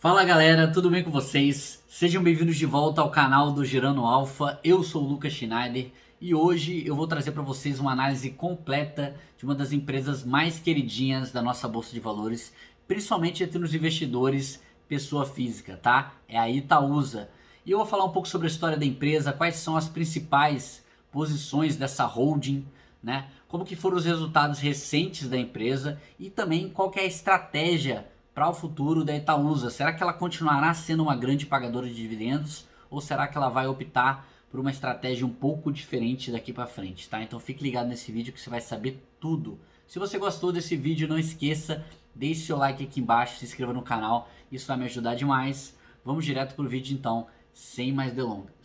Fala galera, tudo bem com vocês? Sejam bem-vindos de volta ao canal do Girando Alfa. Eu sou o Lucas Schneider e hoje eu vou trazer para vocês uma análise completa de uma das empresas mais queridinhas da nossa bolsa de valores, principalmente entre os investidores pessoa física, tá? É a Itaúsa. E eu vou falar um pouco sobre a história da empresa, quais são as principais posições dessa holding, né? Como que foram os resultados recentes da empresa e também qual que é a estratégia para o futuro da Itaúsa. Será que ela continuará sendo uma grande pagadora de dividendos ou será que ela vai optar por uma estratégia um pouco diferente daqui para frente, tá? Então fique ligado nesse vídeo que você vai saber tudo. Se você gostou desse vídeo, não esqueça, deixe seu like aqui embaixo, se inscreva no canal, isso vai me ajudar demais. Vamos direto pro vídeo então, sem mais delongas.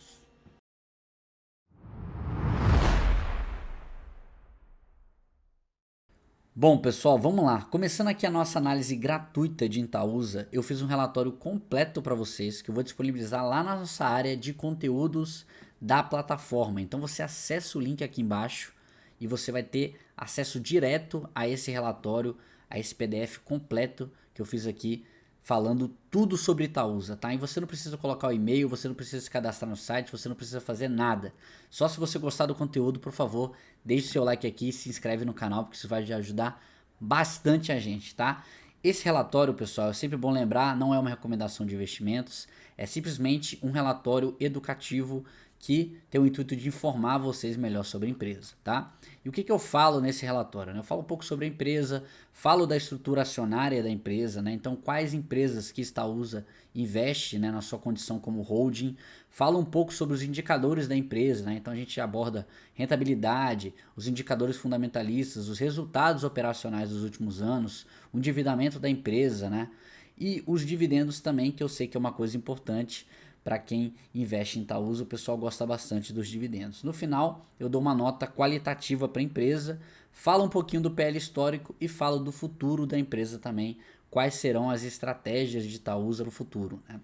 Bom, pessoal, vamos lá. Começando aqui a nossa análise gratuita de Itaúsa, eu fiz um relatório completo para vocês que eu vou disponibilizar lá na nossa área de conteúdos da plataforma. Então você acessa o link aqui embaixo e você vai ter acesso direto a esse relatório, a esse PDF completo que eu fiz aqui falando tudo sobre Itaúsa, tá? E você não precisa colocar o e-mail, você não precisa se cadastrar no site, você não precisa fazer nada. Só se você gostar do conteúdo, por favor, deixe seu like aqui e se inscreve no canal, porque isso vai ajudar bastante a gente, tá? Esse relatório, pessoal, é sempre bom lembrar, não é uma recomendação de investimentos, é simplesmente um relatório educativo que tem o intuito de informar vocês melhor sobre a empresa, tá? E o que eu falo nesse relatório, né? Eu falo um pouco sobre a empresa, falo da estrutura acionária da empresa, né? Então, quais empresas que Itaúsa investe, né, na sua condição como holding, falo um pouco sobre os indicadores da empresa, né? Então, a gente aborda rentabilidade, os indicadores fundamentalistas, os resultados operacionais dos últimos anos, o endividamento da empresa, né? E os dividendos também, que eu sei que é uma coisa importante para quem investe em Itaúsa, o pessoal gosta bastante dos dividendos. No final, eu dou uma nota qualitativa para a empresa, falo um pouquinho do PL histórico e falo do futuro da empresa também, quais serão as estratégias de Itaúsa para o futuro, né?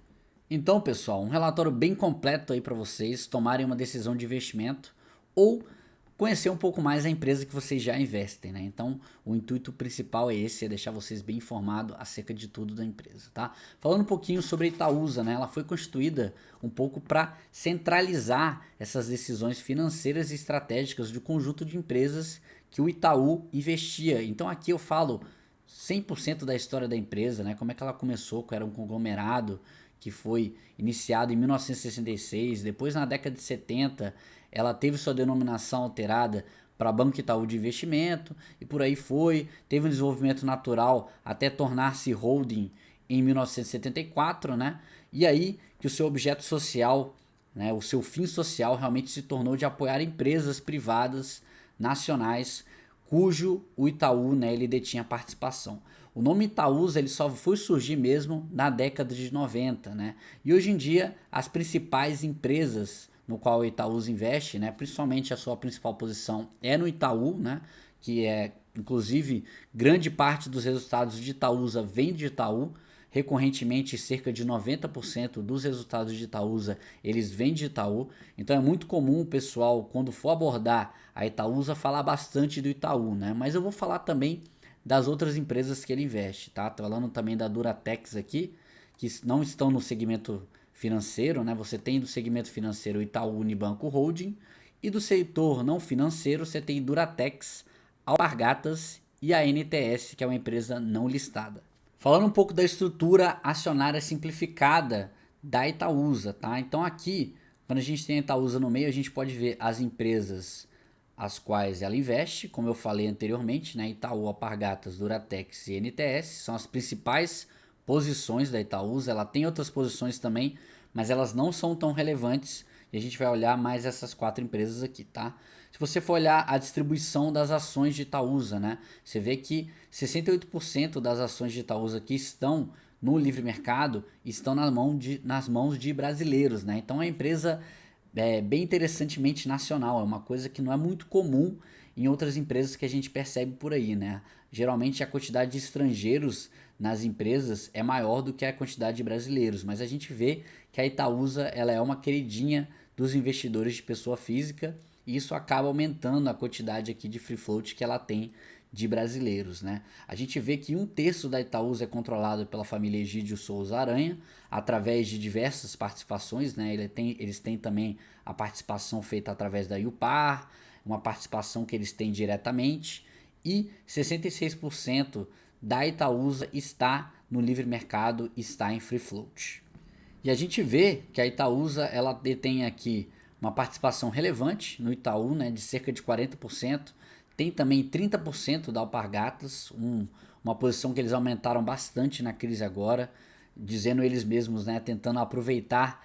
Então, pessoal, um relatório bem completo aí para vocês tomarem uma decisão de investimento ou conhecer um pouco mais a empresa que vocês já investem, né? Então, o intuito principal é esse, é deixar vocês bem informados acerca de tudo da empresa, tá? Falando um pouquinho sobre a Itaúsa, né? Ela foi constituída um pouco para centralizar essas decisões financeiras e estratégicas do conjunto de empresas que o Itaú investia. Então, aqui eu falo 100% da história da empresa, né? Como é que ela começou, que era um conglomerado que foi iniciado em 1966, depois na década de 70 ela teve sua denominação alterada para Banco Itaú de Investimento e por aí foi, teve um desenvolvimento natural até tornar-se holding em 1974, né? E aí que o seu objeto social, né, o seu fim social realmente se tornou de apoiar empresas privadas nacionais cujo o Itaú, né, ele detinha participação. O nome Itaúsa ele só foi surgir mesmo na década de 90, né? E hoje em dia as principais empresas no qual o Itaúsa investe, né, principalmente a sua principal posição é no Itaú, né, que é inclusive grande parte dos resultados de Itaúsa vem de Itaú. Recorrentemente, cerca de 90% dos resultados de Itaúsa eles vêm de Itaú. Então é muito comum o pessoal, quando for abordar a Itaúsa, falar bastante do Itaú, né? Mas eu vou falar também das outras empresas que ele investe, tá? Tô falando também da Duratex aqui, que não estão no segmento financeiro, né? Você tem do segmento financeiro o Itaú Unibanco Holding e do setor não financeiro você tem Duratex, Alpargatas e a NTS, que é uma empresa não listada. Falando um pouco da estrutura acionária simplificada da Itaúsa, tá? Então aqui, quando a gente tem a Itaúsa no meio, a gente pode ver as empresas as quais ela investe, como eu falei anteriormente, né? Itaú, Alpargatas, Duratex e NTS são as principais posições da Itaúsa. Ela tem outras posições também, mas elas não são tão relevantes e a gente vai olhar mais essas quatro empresas aqui, tá? Se você for olhar a distribuição das ações de Itaúsa, né? Você vê que 68% das ações de Itaúsa que estão no livre mercado estão nas mãos de brasileiros, né? Então a empresa bem interessantemente nacional, é uma coisa que não é muito comum em outras empresas que a gente percebe por aí, né? Geralmente a quantidade de estrangeiros nas empresas é maior do que a quantidade de brasileiros, mas a gente vê que a Itaúsa ela é uma queridinha dos investidores de pessoa física e isso acaba aumentando a quantidade aqui de free float que ela tem de brasileiros, né? A gente vê que 1/3 da Itaúsa é controlado pela família Egídio Souza Aranha, através de diversas participações, né? Eles têm também a participação feita através da Iupar, uma participação que eles têm diretamente, e 66% da Itaúsa está no livre mercado, está em free float. E a gente vê que a Itaúsa ela detém aqui uma participação relevante no Itaú, né, de cerca de 40%. Tem também 30% da Alpargatas, uma posição que eles aumentaram bastante na crise agora, dizendo eles mesmos, né, tentando aproveitar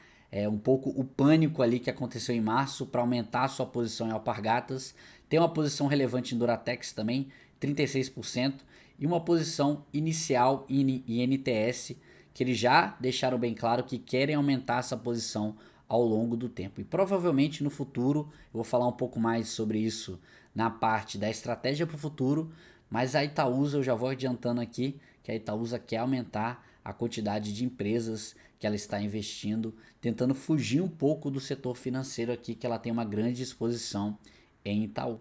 um pouco o pânico ali que aconteceu em março para aumentar a sua posição em Alpargatas. Tem uma posição relevante em Duratex também, 36%, e uma posição inicial em NTS, que eles já deixaram bem claro que querem aumentar essa posição ao longo do tempo. E provavelmente no futuro, eu vou falar um pouco mais sobre isso na parte da estratégia para o futuro, mas a Itaúsa, eu já vou adiantando aqui, que a Itaúsa quer aumentar a quantidade de empresas que ela está investindo, tentando fugir um pouco do setor financeiro aqui, que ela tem uma grande exposição em Itaú.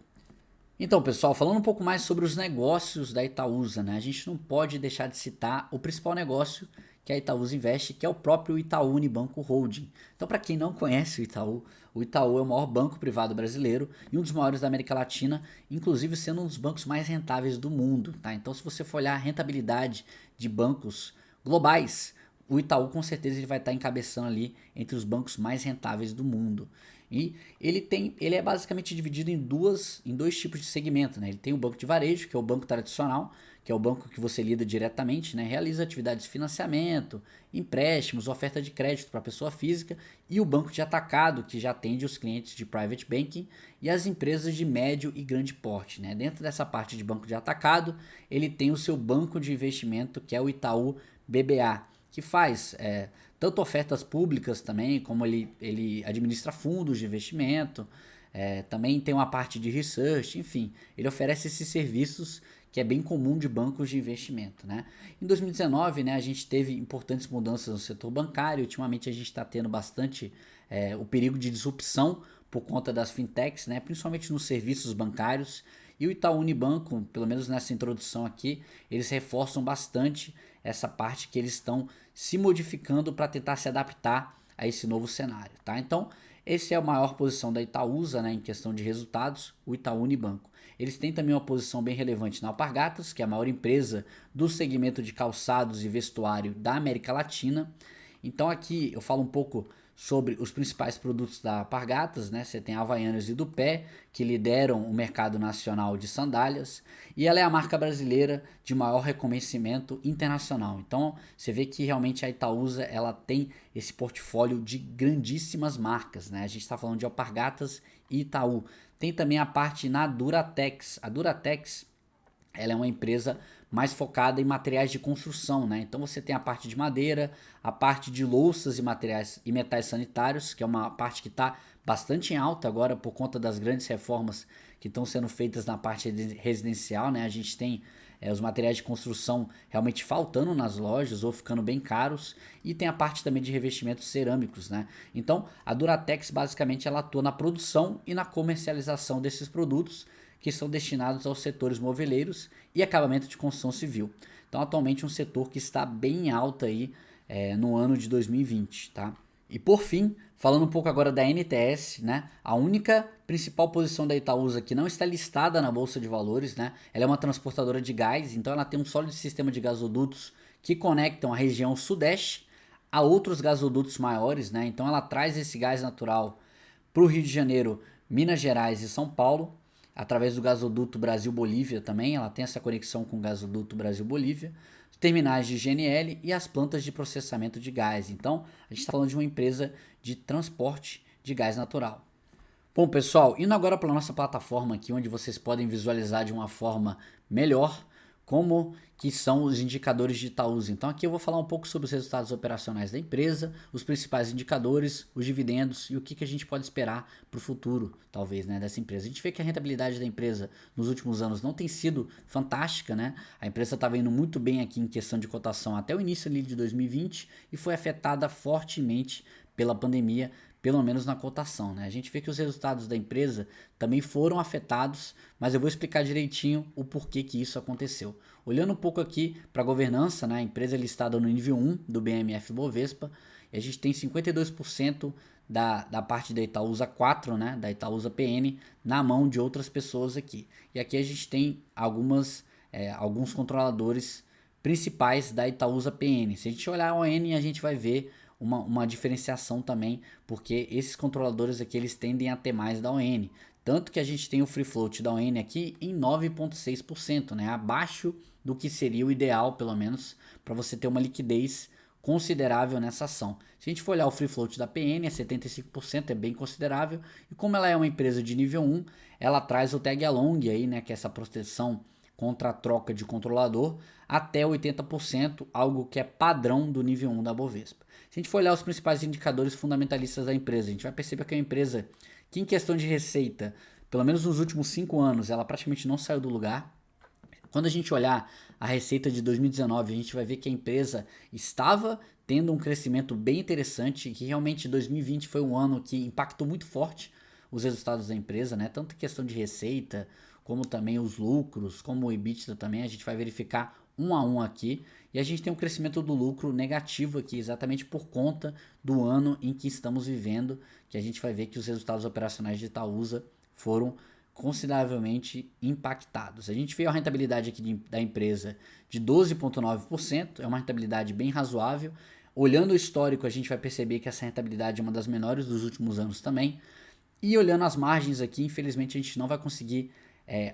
Então, pessoal, falando um pouco mais sobre os negócios da Itaúsa, né? A gente não pode deixar de citar o principal negócio que a Itaúsa investe, que é o próprio Itaú Unibanco Holding. Então, para quem não conhece o Itaú é o maior banco privado brasileiro e um dos maiores da América Latina, inclusive sendo um dos bancos mais rentáveis do mundo, tá? Então, se você for olhar a rentabilidade de bancos globais, o Itaú com certeza ele vai estar encabeçando ali entre os bancos mais rentáveis do mundo. E ele é basicamente dividido em dois tipos de segmento, né? Ele tem o banco de varejo, que é o banco tradicional, que é o banco que você lida diretamente, né? Realiza atividades de financiamento, empréstimos, oferta de crédito para pessoa física, e o banco de atacado, que já atende os clientes de private banking e as empresas de médio e grande porte, né? Dentro dessa parte de banco de atacado, ele tem o seu banco de investimento, que é o Itaú BBA, que faz tanto ofertas públicas também, como ele administra fundos de investimento, também tem uma parte de research, enfim, ele oferece esses serviços que é bem comum de bancos de investimento, né? Em 2019, né, a gente teve importantes mudanças no setor bancário, ultimamente a gente está tendo bastante o perigo de disrupção por conta das fintechs, né, principalmente nos serviços bancários, e o Itaú Unibanco, pelo menos nessa introdução aqui, eles reforçam bastante essa parte que eles estão se modificando para tentar se adaptar a esse novo cenário, tá? Então, essa é a maior posição da Itaúsa, né, em questão de resultados, o Itaú Unibanco. Eles têm também uma posição bem relevante na Alpargatas, que é a maior empresa do segmento de calçados e vestuário da América Latina. Então aqui eu falo um pouco sobre os principais produtos da Alpargatas, né? Você tem a Havaianas e Dupé, que lideram o mercado nacional de sandálias, e ela é a marca brasileira de maior reconhecimento internacional. Então, você vê que realmente a Itaúsa, ela tem esse portfólio de grandíssimas marcas, né? A gente está falando de Alpargatas e Itaú. Tem também a parte na Duratex. A Duratex, ela é uma empresa mais focada em materiais de construção, né? Então você tem a parte de madeira, a parte de louças e materiais e metais sanitários, que é uma parte que está bastante em alta agora por conta das grandes reformas que estão sendo feitas na parte residencial, né? A gente tem os materiais de construção realmente faltando nas lojas ou ficando bem caros, e tem a parte também de revestimentos cerâmicos, né? Então a Duratex basicamente ela atua na produção e na comercialização desses produtos que são destinados aos setores moveleiros e acabamento de construção civil. Então, atualmente, um setor que está bem alto aí no ano de 2020, tá? E por fim, falando um pouco agora da NTS, né? A única principal posição da Itaúsa que não está listada na Bolsa de Valores, né? Ela é uma transportadora de gás, então ela tem um sólido sistema de gasodutos que conectam a região sudeste a outros gasodutos maiores, né? Então ela traz esse gás natural para o Rio de Janeiro, Minas Gerais e São Paulo, através do gasoduto Brasil-Bolívia também, ela tem essa conexão com o gasoduto Brasil-Bolívia, terminais de GNL e as plantas de processamento de gás. Então, a gente está falando de uma empresa de transporte de gás natural. Bom, pessoal, indo agora para a nossa plataforma aqui, onde vocês podem visualizar de uma forma melhor como que são os indicadores de Itaúsa. Então aqui eu vou falar um pouco sobre os resultados operacionais da empresa, os principais indicadores, os dividendos e o que a gente pode esperar para o futuro, talvez, né, dessa empresa. A gente vê que a rentabilidade da empresa nos últimos anos não tem sido fantástica, né? A empresa estava indo muito bem aqui em questão de cotação até o início ali de 2020 e foi afetada fortemente pela pandemia, pelo menos na cotação, né? A gente vê que os resultados da empresa também foram afetados, mas eu vou explicar direitinho o porquê que isso aconteceu. Olhando um pouco aqui para a governança, né? A empresa é listada no nível 1 do BMF Bovespa, e a gente tem 52% da parte da Itaúsa 4, né, da Itaúsa PN, na mão de outras pessoas aqui. E aqui a gente tem alguns controladores principais da Itaúsa PN. Se a gente olhar a ON, a gente vai ver uma diferenciação também, porque esses controladores aqui eles tendem a ter mais da ON. Tanto que a gente tem o free float da ON aqui em 9,6%, né, abaixo do que seria o ideal, pelo menos, para você ter uma liquidez considerável nessa ação. Se a gente for olhar o free float da PN, é 75%, é bem considerável. E como ela é uma empresa de nível 1, ela traz o tag along aí, né, que é essa proteção contra a troca de controlador, até 80%, algo que é padrão do nível 1 da Bovespa. Se a gente for olhar os principais indicadores fundamentalistas da empresa, a gente vai perceber que é uma empresa que em questão de receita, pelo menos nos últimos 5 anos, ela praticamente não saiu do lugar. Quando a gente olhar a receita de 2019, a gente vai ver que a empresa estava tendo um crescimento bem interessante, que realmente 2020 foi um ano que impactou muito forte os resultados da empresa, né? Tanto em questão de receita, como também os lucros, como o EBITDA também, a gente vai verificar um a um aqui. E a gente tem um crescimento do lucro negativo aqui, exatamente por conta do ano em que estamos vivendo, que a gente vai ver que os resultados operacionais de Itaúsa foram consideravelmente impactados. A gente vê a rentabilidade aqui da empresa de 12,9%, é uma rentabilidade bem razoável. Olhando o histórico, a gente vai perceber que essa rentabilidade é uma das menores dos últimos anos também. E olhando as margens aqui, infelizmente a gente não vai conseguir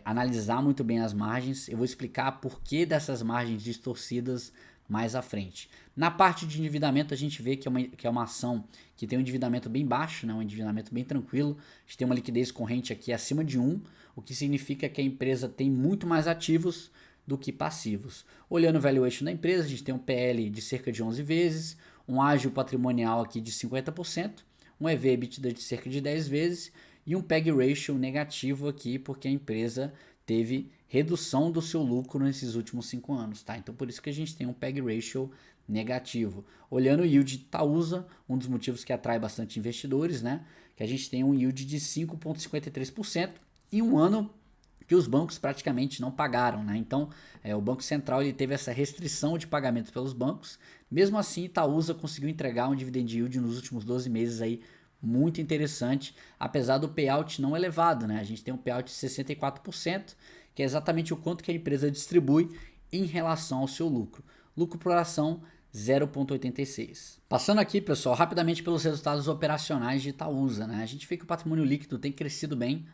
analisar muito bem as margens. Eu vou explicar por que dessas margens distorcidas mais à frente. Na parte de endividamento, a gente vê que é uma ação que tem um endividamento bem baixo, né? Um endividamento bem tranquilo. A gente tem uma liquidez corrente aqui acima de 1, o que significa que a empresa tem muito mais ativos do que passivos. Olhando o valuation da empresa, a gente tem um PL de cerca de 11 vezes, um ágio patrimonial aqui de 50%, um EV/EBITDA de cerca de 10 vezes e um PEG ratio negativo aqui, porque a empresa teve redução do seu lucro nesses últimos 5 anos, tá? Então por isso que a gente tem um PEG ratio negativo. Olhando o yield de Itaúsa, um dos motivos que atrai bastante investidores, né? Que a gente tem um yield de 5,53% em um ano que os bancos praticamente não pagaram, né? Então, o Banco Central ele teve essa restrição de pagamentos pelos bancos. Mesmo assim, Itaúsa conseguiu entregar um dividend yield nos últimos 12 meses aí muito interessante, apesar do payout não elevado, né? A gente tem um payout de 64%, que é exatamente o quanto que a empresa distribui em relação ao seu lucro. Lucro por ação 0,86. Passando aqui, pessoal, rapidamente pelos resultados operacionais de Itaúsa, né? A gente vê que o patrimônio líquido tem crescido bem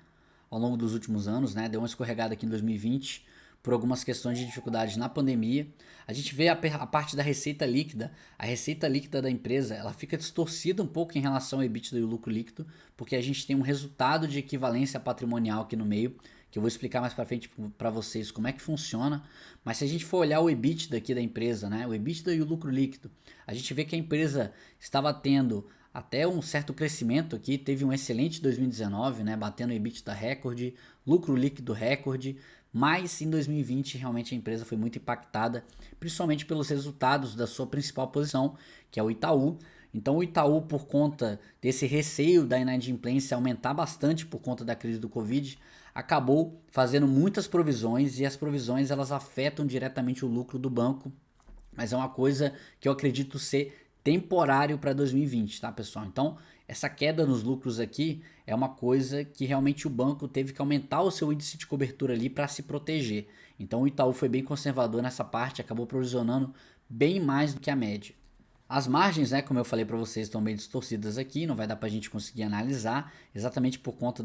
ao longo dos últimos anos, né? Deu uma escorregada aqui em 2020 por algumas questões de dificuldade na pandemia. A gente vê a parte da receita líquida. A receita líquida da empresa, ela fica distorcida um pouco em relação ao EBITDA e o lucro líquido, porque a gente tem um resultado de equivalência patrimonial aqui no meio, que eu vou explicar mais para frente para vocês como é que funciona. Mas se a gente for olhar o EBITDA aqui da empresa, né, o EBITDA e o lucro líquido, a gente vê que a empresa estava tendo até um certo crescimento aqui, teve um excelente 2019, né, batendo o EBITDA recorde, lucro líquido recorde, mas em 2020 realmente a empresa foi muito impactada, principalmente pelos resultados da sua principal posição, que é o Itaú. Então o Itaú, por conta desse receio da inadimplência aumentar bastante por conta da crise do Covid, acabou fazendo muitas provisões, e as provisões elas afetam diretamente o lucro do banco, mas é uma coisa que eu acredito ser temporário para 2020, tá, pessoal? Então, essa queda nos lucros aqui é uma coisa que realmente o banco teve que aumentar o seu índice de cobertura ali para se proteger. Então, o Itaú foi bem conservador nessa parte, acabou provisionando bem mais do que a média. As margens, né, como eu falei para vocês, estão bem distorcidas aqui, não vai dar para a gente conseguir analisar, exatamente por conta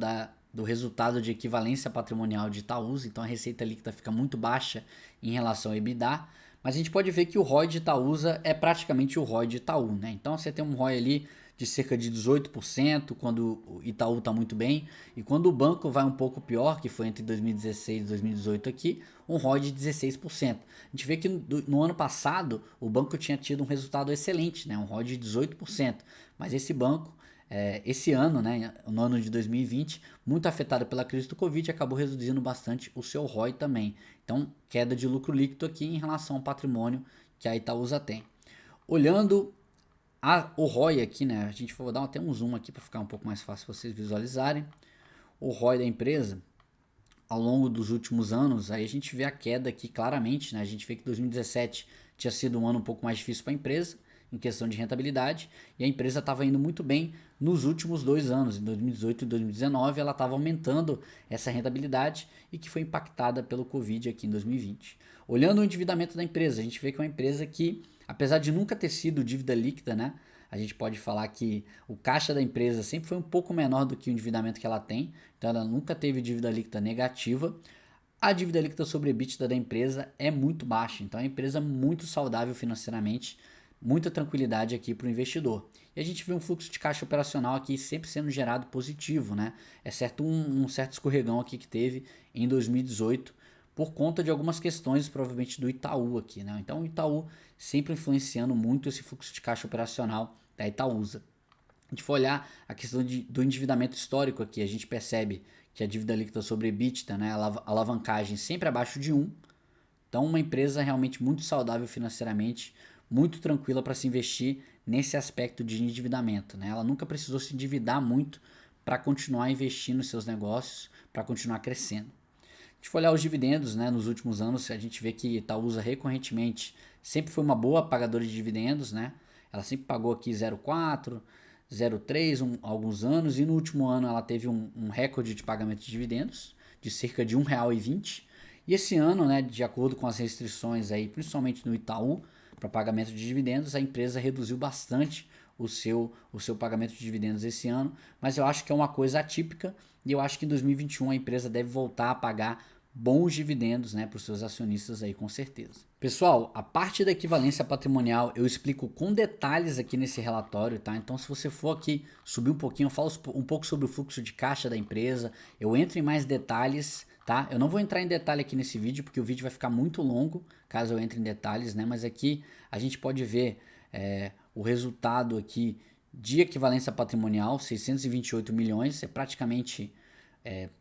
do resultado de equivalência patrimonial de Itaúsa, então a receita líquida fica muito baixa em relação ao EBITDA, mas a gente pode ver que o ROI de Itaúsa é praticamente o ROI de Itaú, né? Então você tem um ROI ali de cerca de 18% quando o Itaú está muito bem, e quando o banco vai um pouco pior, que foi entre 2016 e 2018 aqui, um ROI de 16%. A gente vê que no ano passado o banco tinha tido um resultado excelente, né? Um ROI de 18%, mas esse banco esse ano, né, no ano de 2020, muito afetado pela crise do Covid, acabou reduzindo bastante o seu ROI também. Então, queda de lucro líquido aqui em relação ao patrimônio que a Itaúsa tem. Olhando O ROI aqui, né? A gente vai dar até um zoom aqui para ficar um pouco mais fácil vocês visualizarem. O ROI da empresa, ao longo dos últimos anos, aí a gente vê a queda aqui claramente, né? A gente vê que 2017 tinha sido um ano um pouco mais difícil para a empresa, em questão de rentabilidade, e a empresa estava indo muito bem nos últimos 2 anos, em 2018 e 2019, ela estava aumentando essa rentabilidade e que foi impactada pelo Covid aqui em 2020. Olhando o endividamento da empresa, a gente vê que é uma empresa que, apesar de nunca ter sido dívida líquida, né? A gente pode falar que o caixa da empresa sempre foi um pouco menor do que o endividamento que ela tem, então ela nunca teve dívida líquida negativa. A dívida líquida sobre EBITDA da empresa é muito baixa, então é uma empresa muito saudável financeiramente, muita tranquilidade aqui para o investidor. E a gente vê um fluxo de caixa operacional aqui sempre sendo gerado positivo, né? Exceto um certo escorregão aqui que teve em 2018 por conta de algumas questões, provavelmente do Itaú aqui, né? Então o Itaú sempre influenciando muito esse fluxo de caixa operacional da Itaúsa. A gente for olhar a questão do endividamento histórico aqui, a gente percebe que a dívida líquida sobre EBITDA, né, a alavancagem sempre abaixo de 1. Então, uma empresa realmente muito saudável financeiramente, muito tranquila para se investir nesse aspecto de endividamento. Né? Ela nunca precisou se endividar muito para continuar investindo nos seus negócios, para continuar crescendo. A gente for olhar os dividendos, né, nos últimos anos, a gente vê que Itaúsa recorrentemente sempre foi uma boa pagadora de dividendos, né? Ela sempre pagou aqui 0,4, 0,3 alguns anos, e no último ano ela teve um recorde de pagamento de dividendos de cerca de R$1,20. E esse ano, né, de acordo com as restrições aí, principalmente no Itaú, para pagamento de dividendos, a empresa reduziu bastante o seu pagamento de dividendos esse ano, mas eu acho que é uma coisa atípica e eu acho que em 2021 a empresa deve voltar a pagar bons dividendos, né, para os seus acionistas aí, com certeza. Pessoal, a parte da equivalência patrimonial eu explico com detalhes aqui nesse relatório, tá? Então, se você for aqui subir um pouquinho, eu falo um pouco sobre o fluxo de caixa da empresa, eu entro em mais detalhes, tá? Eu não vou entrar em detalhe aqui nesse vídeo, porque o vídeo vai ficar muito longo, caso eu entre em detalhes, né? Mas aqui a gente pode ver o resultado aqui de equivalência patrimonial, 628 milhões, é praticamente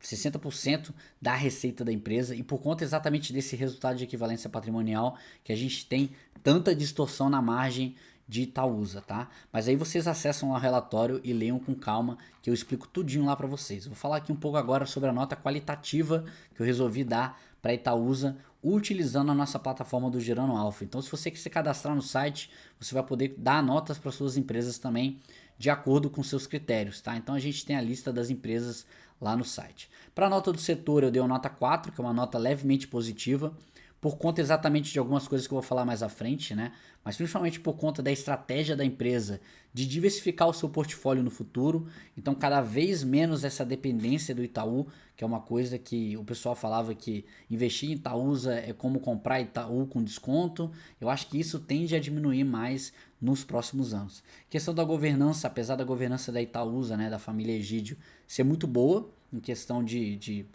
60% da receita da empresa, e por conta exatamente desse resultado de equivalência patrimonial que a gente tem tanta distorção na margem de Itaúsa, tá? Mas aí vocês acessam lá o relatório e leiam com calma, que eu explico tudinho lá para vocês. Vou falar aqui um pouco agora sobre a nota qualitativa que eu resolvi dar para Itaúsa utilizando a nossa plataforma do Gerando Alpha. Então, se você quiser se cadastrar no site, você vai poder dar notas para suas empresas também de acordo com seus critérios, tá? Então, a gente tem a lista das empresas lá no site. Para a nota do setor, eu dei uma nota 4, que é uma nota levemente positiva, por conta exatamente de algumas coisas que eu vou falar mais à frente, né? Mas principalmente por conta da estratégia da empresa de diversificar o seu portfólio no futuro. Então, cada vez menos essa dependência do Itaú, que é uma coisa que o pessoal falava que investir em Itaúsa é como comprar Itaú com desconto. Eu acho que isso tende a diminuir mais nos próximos anos. Questão da governança, apesar da governança da Itaúsa, né, da família Egídio, ser muito boa em questão de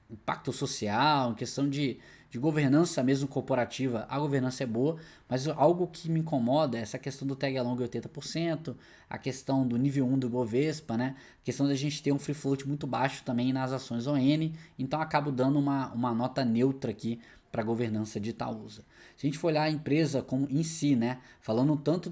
impacto social, em questão de governança mesmo corporativa, a governança é boa, mas algo que me incomoda é essa questão do tag along 80%, a questão do nível 1 do Bovespa, né? A questão da gente ter um free float muito baixo também nas ações ON, então acabo dando uma nota neutra aqui para a governança de Itaúsa. Se a gente for olhar a empresa como em si, né, falando tanto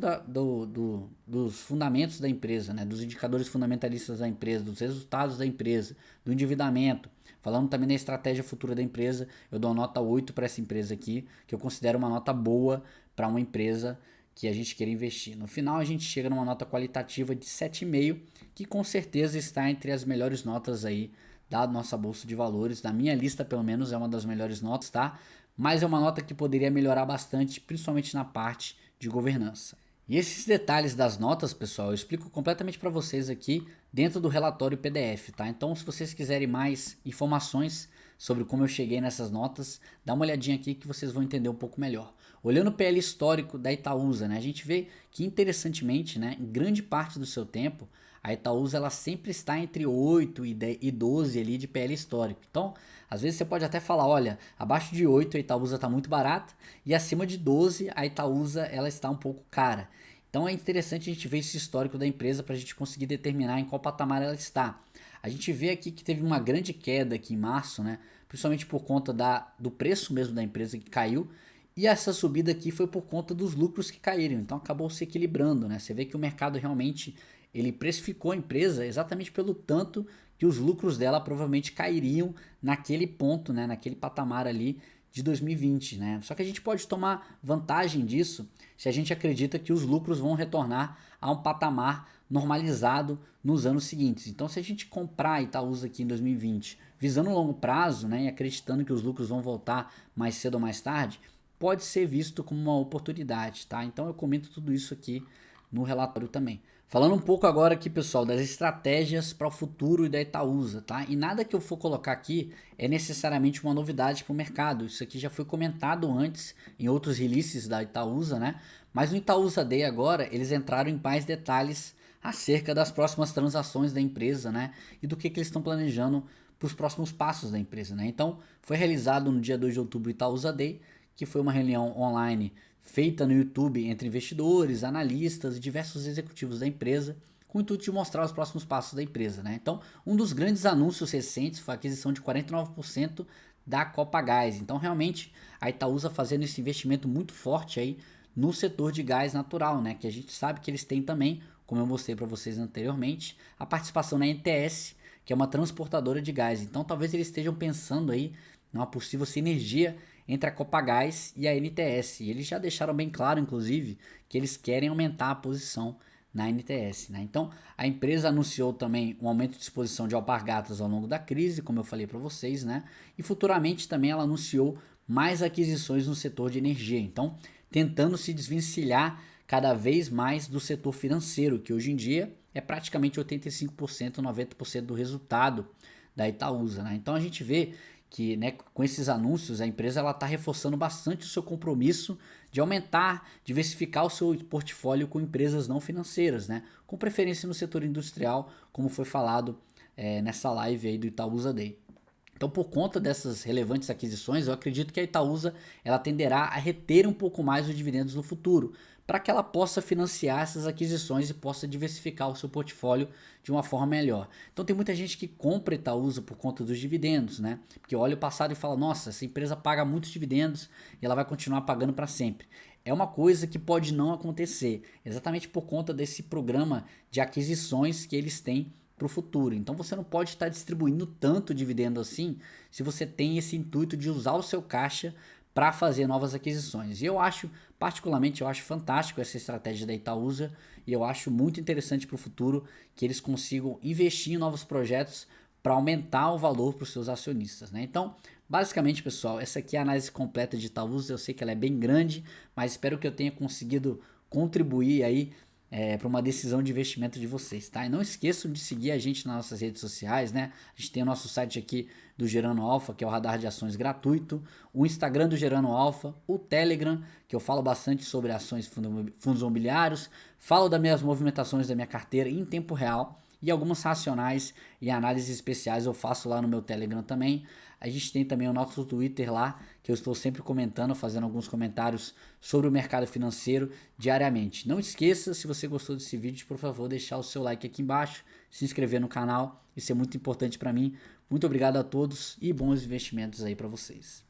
dos fundamentos da empresa, né, dos indicadores fundamentalistas da empresa, dos resultados da empresa, do endividamento, falando também da estratégia futura da empresa, eu dou uma nota 8 para essa empresa aqui, que eu considero uma nota boa para uma empresa que a gente queira investir. No final a gente chega numa nota qualitativa de 7,5, que com certeza está entre as melhores notas aí da nossa bolsa de valores, na minha lista pelo menos é uma das melhores notas, tá? Mas é uma nota que poderia melhorar bastante, principalmente na parte de governança. E esses detalhes das notas, pessoal, eu explico completamente para vocês aqui dentro do relatório PDF, tá? Então, se vocês quiserem mais informações sobre como eu cheguei nessas notas, dá uma olhadinha aqui que vocês vão entender um pouco melhor. Olhando o PL histórico da Itaúsa, né, a gente vê que interessantemente, né, em grande parte do seu tempo, a Itaúsa ela sempre está entre 8 e 12 ali de PL histórico. Então, às vezes você pode até falar, olha, abaixo de 8 a Itaúsa está muito barata e acima de 12 a Itaúsa ela está um pouco cara. Então é interessante a gente ver esse histórico da empresa para a gente conseguir determinar em qual patamar ela está. A gente vê aqui que teve uma grande queda aqui em março, né? Principalmente por conta do preço mesmo da empresa que caiu, E essa subida aqui foi por conta dos lucros que caíram, então acabou se equilibrando, né? Você vê que o mercado realmente ele precificou a empresa exatamente pelo tanto que os lucros dela provavelmente cairiam naquele ponto, né? Naquele patamar ali de 2020, né? Só que a gente pode tomar vantagem disso se a gente acredita que os lucros vão retornar a um patamar normalizado nos anos seguintes. Então, se a gente comprar Itaúsa aqui em 2020, visando o longo prazo, né, e acreditando que os lucros vão voltar mais cedo ou mais tarde, pode ser visto como uma oportunidade, tá? Então eu comento tudo isso aqui no relatório também. Falando um pouco agora aqui, pessoal, das estratégias para o futuro e da Itaúsa, tá? E nada que eu for colocar aqui é necessariamente uma novidade para o mercado. Isso aqui já foi comentado antes em outros releases da Itaúsa, né? Mas no Itaúsa Day agora, eles entraram em mais detalhes acerca das próximas transações da empresa, né? E do que eles estão planejando para os próximos passos da empresa, né? Então, foi realizado no dia 2 de outubro o Itaúsa Day, que foi uma reunião online feita no YouTube entre investidores, analistas e diversos executivos da empresa, com o intuito de mostrar os próximos passos da empresa, né? Então, um dos grandes anúncios recentes foi a aquisição de 49% da Copagás. Então, realmente, a Itaúsa fazendo esse investimento muito forte aí no setor de gás natural, né? Que a gente sabe que eles têm também, como eu mostrei para vocês anteriormente, a participação na NTS, que é uma transportadora de gás. Então, talvez eles estejam pensando aí numa possível sinergia entre a Copagás e a NTS. E eles já deixaram bem claro, inclusive, que eles querem aumentar a posição na NTS, né? Então, a empresa anunciou também um aumento de exposição de alpargatas ao longo da crise, como eu falei para vocês, né? E futuramente também ela anunciou mais aquisições no setor de energia. Então, tentando se desvencilhar cada vez mais do setor financeiro, que hoje em dia é praticamente 85%, 90% do resultado da Itaúsa, né? Então a gente vê que, né, com esses anúncios a empresa está reforçando bastante o seu compromisso de aumentar, diversificar o seu portfólio com empresas não financeiras, né, com preferência no setor industrial, como foi falado nessa live aí do Itaúsa Day. Então, por conta dessas relevantes aquisições, eu acredito que a Itaúsa ela tenderá a reter um pouco mais os dividendos no futuro, para que ela possa financiar essas aquisições e possa diversificar o seu portfólio de uma forma melhor. Então, tem muita gente que compra Itaúsa por conta dos dividendos, né? Porque olha o passado e fala: nossa, essa empresa paga muitos dividendos e ela vai continuar pagando para sempre. É uma coisa que pode não acontecer, exatamente por conta desse programa de aquisições que eles têm para o futuro. Então você não pode estar distribuindo tanto dividendo assim se você tem esse intuito de usar o seu caixa para fazer novas aquisições. E eu acho, particularmente, eu acho fantástico essa estratégia da Itaúsa e eu acho muito interessante para o futuro que eles consigam investir em novos projetos para aumentar o valor para os seus acionistas, né? Então, basicamente, pessoal, essa aqui é a análise completa de Itaúsa. Eu sei que ela é bem grande, mas espero que eu tenha conseguido contribuir aí para uma decisão de investimento de vocês, tá? E não esqueçam de seguir a gente nas nossas redes sociais, né? A gente tem o nosso site aqui do Gerando Alfa, que é o radar de ações gratuito, o Instagram do Gerando Alfa, o Telegram, que eu falo bastante sobre ações, fundos imobiliários, falo das minhas movimentações da minha carteira em tempo real e algumas racionais e análises especiais eu faço lá no meu Telegram também. A gente tem também o nosso Twitter lá, que eu estou sempre comentando, fazendo alguns comentários sobre o mercado financeiro diariamente. Não esqueça, se você gostou desse vídeo, por favor, deixar o seu like aqui embaixo, se inscrever no canal, isso é muito importante para mim. Muito obrigado a todos e bons investimentos aí para vocês.